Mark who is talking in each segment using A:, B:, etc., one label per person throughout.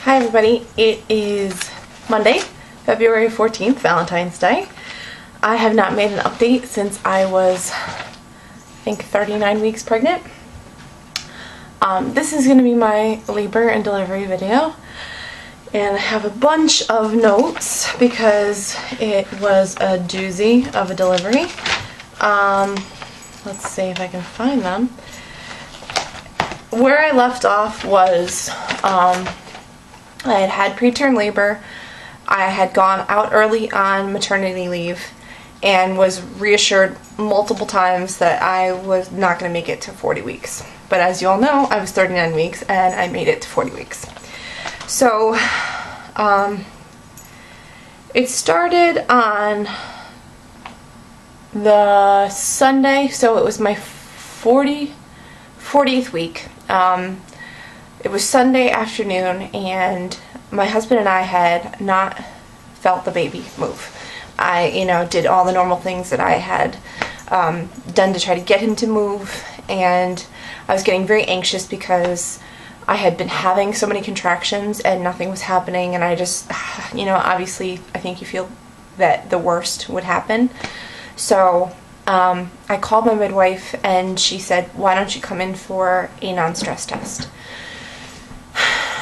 A: Hi everybody, it is Monday, February 14th, Valentine's Day. I have not made an update since I was, I think, 39 weeks pregnant. This is going to be my labor and delivery video, and I have a bunch of notes because it was a doozy of a delivery. Let's see if I can find them. Where I left off was I had preterm labor. I had gone out early on maternity leave and was reassured multiple times that I was not going to make it to 40 weeks. But as you all know, I was 39 weeks and I made it to 40 weeks. So it started on the Sunday, so it was my 40th week. It was Sunday afternoon, and my husband and I had not felt the baby move. I, did all the normal things that I had done to try to get him to move, and I was getting very anxious because I had been having so many contractions and nothing was happening, and I just, obviously I think you feel that the worst would happen. So I called my midwife and she said, why don't you come in for a non-stress test?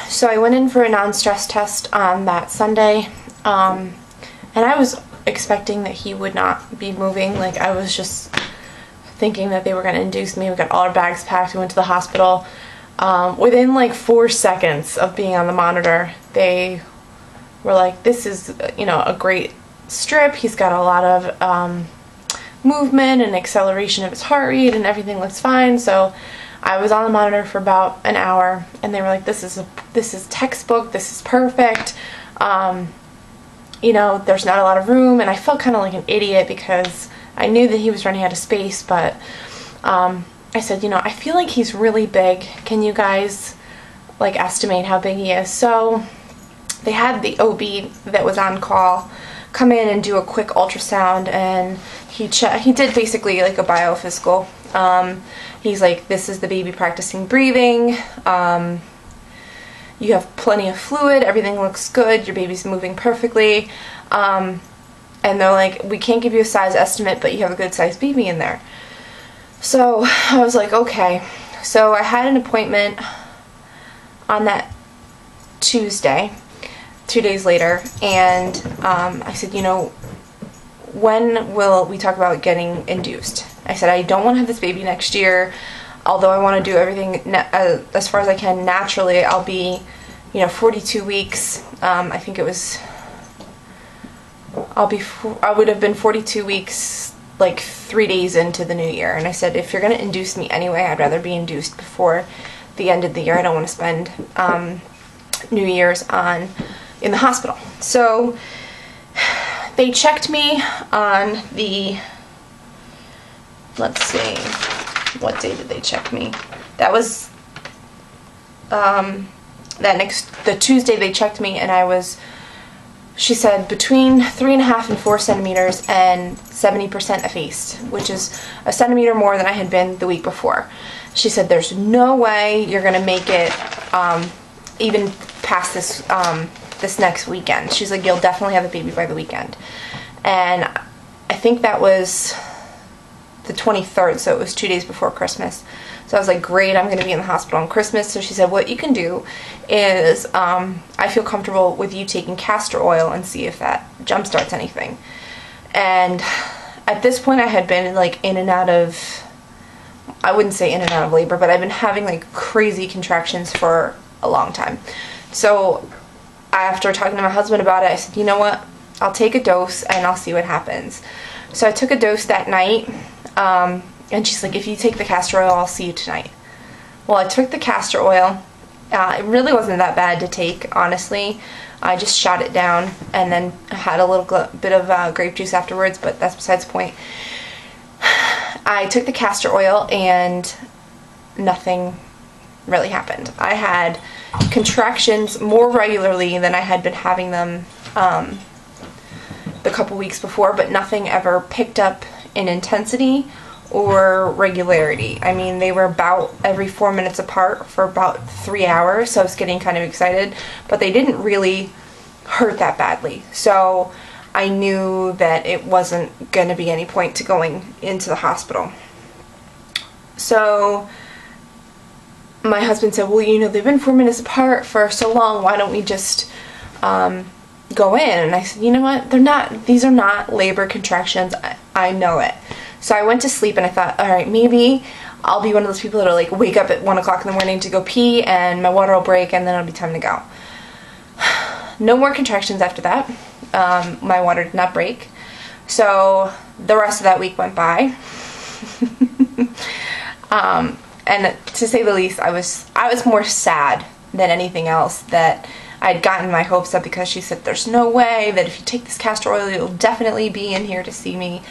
A: So I went in for a non-stress test on that Sunday, and I was expecting that he would not be moving. Like, I was just thinking that they were going to induce me. We got all our bags packed, we went to the hospital. Within like 4 seconds of being on the monitor, they were like, this is, a great strip. He's got a lot of movement and acceleration of his heart rate, and everything looks fine. So I was on the monitor for about an hour, and they were like, this is textbook, this is perfect. There's not a lot of room, and I felt kind of like an idiot because I knew that he was running out of space, but I said, I feel like he's really big. Can you guys estimate how big he is? So they had the OB that was on call come in and do a quick ultrasound, and he did basically like a biophysical. He's like, this is the baby practicing breathing. You have plenty of fluid. Everything looks good. Your baby's moving perfectly. And they're like, we can't give you a size estimate, but you have a good sized baby in there. So I was like, okay. So I had an appointment on that Tuesday, 2 days later, and I said, when will we talk about getting induced? I said, I don't want to have this baby next year, although I want to do everything as far as I can naturally. I'll be, 42 weeks. I think it was, I would have been 42 weeks, like 3 days into the new year. And I said, if you're going to induce me anyway, I'd rather be induced before the end of the year. I don't want to spend New Year's in the hospital. So they checked me on the, let's see, what day did they check me? That was the Tuesday they checked me, and I was, she said, between 3.5 and 4 centimeters and 70% effaced, which is a centimeter more than I had been the week before. She said, there's no way you're going to make it even past this this next weekend. She's like, you'll definitely have a baby by the weekend. And I think that was the 23rd, so it was 2 days before Christmas. So I was like, great, I'm going to be in the hospital on Christmas. So she said, what you can do is, I feel comfortable with you taking castor oil and see if that jumpstarts anything. And at this point I had been in and out of, I wouldn't say in and out of labor, but I've been having crazy contractions for a long time. So after talking to my husband about it, I said, you know what, I'll take a dose and I'll see what happens. So I took a dose that night, and she's like, if you take the castor oil, I'll see you tonight. Well, I took the castor oil. It really wasn't that bad to take, honestly. I just shot it down and then had a little bit of grape juice afterwards, but that's besides the point. I took the castor oil and nothing really happened. I had contractions more regularly than I had been having them the couple weeks before, but nothing ever picked up in intensity or regularity. I mean, they were about every 4 minutes apart for about 3 hours, so I was getting kind of excited, but they didn't really hurt that badly. So I knew that it wasn't going to be any point to going into the hospital. So my husband said, well, you know, they've been 4 minutes apart for so long, why don't we just go in? And I said, you know what, these are not labor contractions, I know it. So I went to sleep and I thought, all right, maybe I'll be one of those people that'll like wake up at 1 o'clock in the morning to go pee and my water will break and then it'll be time to go. No more contractions after that. My water did not break. So the rest of that week went by. And to say the least, I was more sad than anything else that I'd gotten my hopes up, because she said there's no way that if you take this castor oil you'll definitely be in here to see me.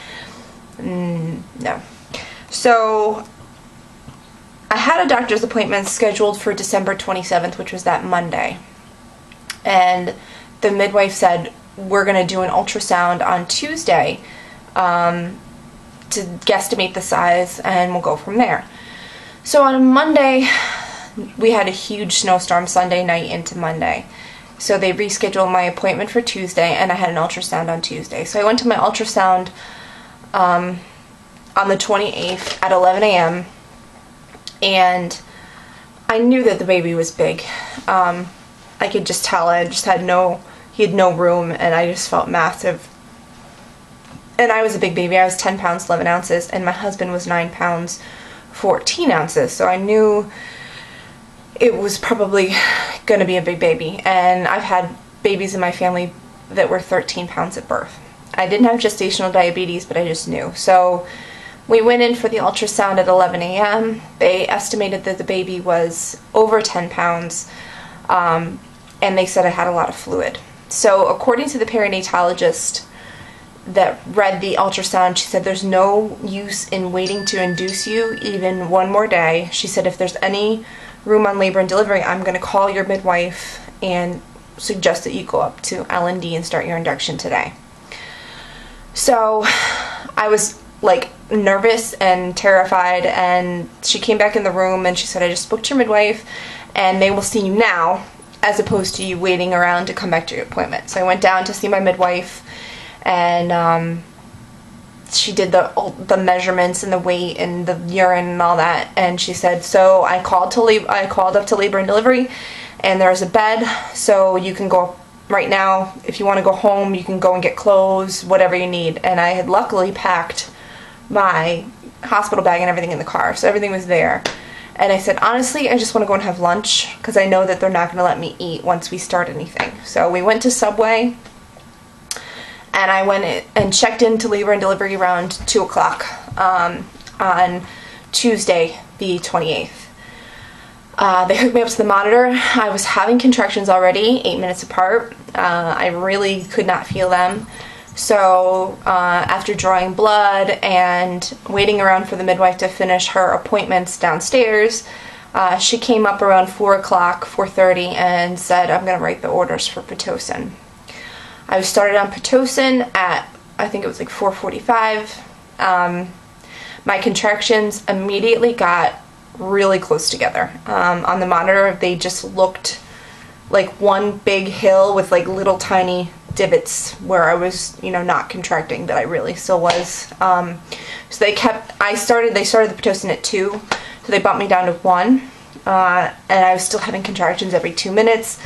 A: No. So I had a doctor's appointment scheduled for December 27th, which was that Monday. And the midwife said, we're going to do an ultrasound on Tuesday to guesstimate the size, and we'll go from there. So on a Monday, we had a huge snowstorm Sunday night into Monday. So they rescheduled my appointment for Tuesday, and I had an ultrasound on Tuesday. So I went to my ultrasound on the 28th at 11 a.m. and I knew that the baby was big. I could just tell. He had no room, and I just felt massive. And I was a big baby. I was 10 pounds 11 ounces, and my husband was 9 pounds 14 ounces. So I knew it was probably going to be a big baby. And I've had babies in my family that were 13 pounds at birth. I didn't have gestational diabetes, but I just knew. So we went in for the ultrasound at 11 a.m. They estimated that the baby was over 10 pounds, and they said I had a lot of fluid. So according to the perinatologist that read the ultrasound, she said there's no use in waiting to induce you even one more day. She said if there's any room on labor and delivery, I'm going to call your midwife and suggest that you go up to L&D and start your induction today. So I was like nervous and terrified, and she came back in the room and she said, I just spoke to your midwife and they will see you now as opposed to you waiting around to come back to your appointment. So I went down to see my midwife, and she did the measurements and the weight and the urine and all that, and she said, so I called up to labor and delivery, and there's a bed, so you can go right now. If you want to go home, you can go and get clothes, whatever you need. And I had luckily packed my hospital bag and everything in the car, so everything was there. And I said, honestly, I just want to go and have lunch, because I know that they're not going to let me eat once we start anything. So we went to Subway, and I went in and checked into labor and delivery around 2 o'clock on Tuesday, the 28th. They hooked me up to the monitor. I was having contractions already, 8 minutes apart. I really could not feel them. So after drawing blood and waiting around for the midwife to finish her appointments downstairs, she came up around 4 o'clock, 4:30, and said, I'm going to write the orders for Pitocin. I was started on Pitocin at, I think it was like 4:45. My contractions immediately got really close together. On the monitor, they just looked like one big hill with like little tiny divots where I was, you know, not contracting, but I really still was. So they started the Pitocin at 2, so they bumped me down to 1, and I was still having contractions every 2 minutes.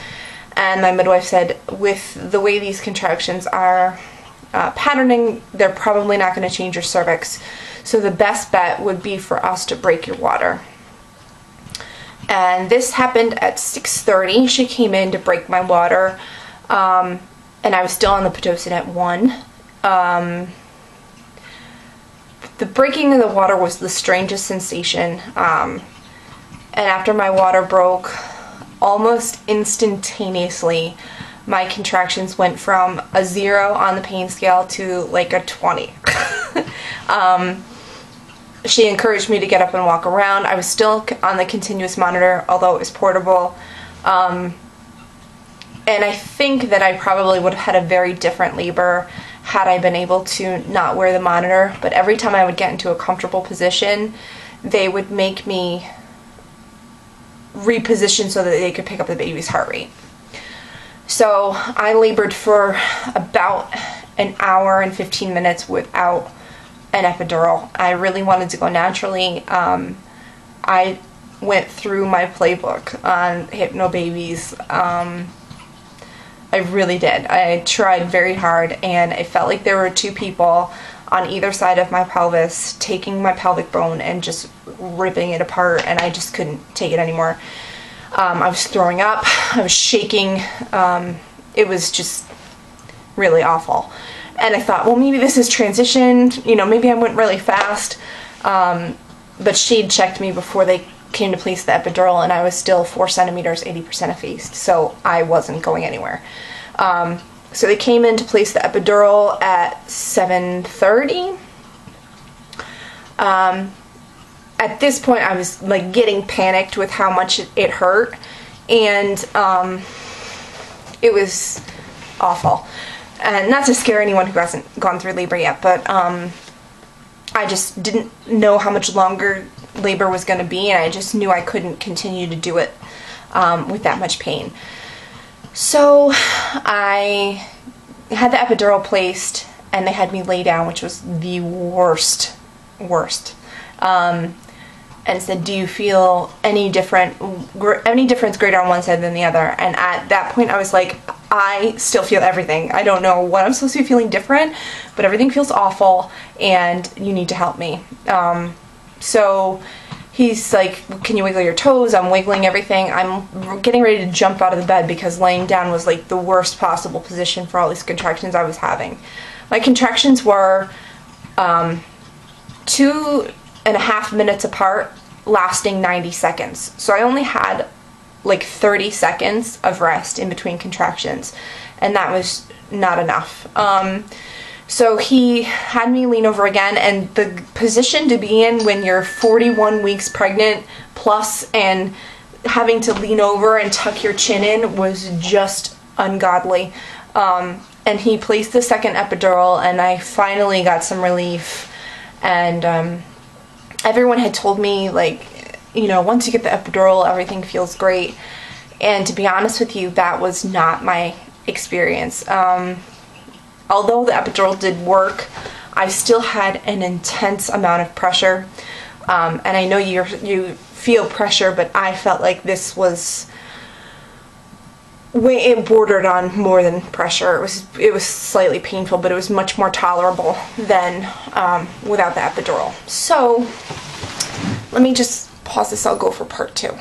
A: And my midwife said, with the way these contractions are patterning, they're probably not going to change your cervix. So the best bet would be for us to break your water. And this happened at 6:30. She came in to break my water, and I was still on the Pitocin at 1. The breaking of the water was the strangest sensation. And after my water broke, almost instantaneously, my contractions went from a 0 on the pain scale to like a 20. She encouraged me to get up and walk around. I was still on the continuous monitor, although it was portable. And I think that I probably would have had a very different labor had I been able to not wear the monitor, but every time I would get into a comfortable position, they would make me reposition so that they could pick up the baby's heart rate. So I labored for about an hour and 15 minutes without an epidural. I really wanted to go naturally. I went through my playbook on hypnobabies. I really did. I tried very hard, and it felt like there were two people on either side of my pelvis taking my pelvic bone and just ripping it apart, and I just couldn't take it anymore. I was throwing up, I was shaking, it was just really awful. And I thought, well, maybe this is transition, you know, maybe I went really fast, but she'd checked me before they came to place the epidural, and I was still 4 centimeters, 80% effaced, so I wasn't going anywhere. So they came in to place the epidural at 7:30. At this point, I was like getting panicked with how much it hurt, and it was awful. And not to scare anyone who hasn't gone through labor yet, but I just didn't know how much longer labor was going to be, and I just knew I couldn't continue to do it with that much pain. So I had the epidural placed, and they had me lay down, which was the worst. And said, do you feel any difference greater on one side than the other? And at that point I was like, I still feel everything. I don't know what I'm supposed to be feeling different, but everything feels awful and you need to help me. So he's like, can you wiggle your toes? I'm wiggling everything. I'm getting ready to jump out of the bed because laying down was like the worst possible position for all these contractions I was having. My contractions were 2.5 minutes apart, lasting 90 seconds. So I only had like 30 seconds of rest in between contractions, and that was not enough. So he had me lean over again, and the position to be in when you're 41 weeks pregnant plus and having to lean over and tuck your chin in was just ungodly. And he placed the second epidural, and I finally got some relief. And everyone had told me, like, you know, once you get the epidural, everything feels great. And to be honest with you, that was not my experience. Although the epidural did work, I still had an intense amount of pressure. And I know you feel pressure, but I felt like this was it bordered on more than pressure. It was slightly painful, but it was much more tolerable than without the epidural. So let me just pause this. I'll go for part 2.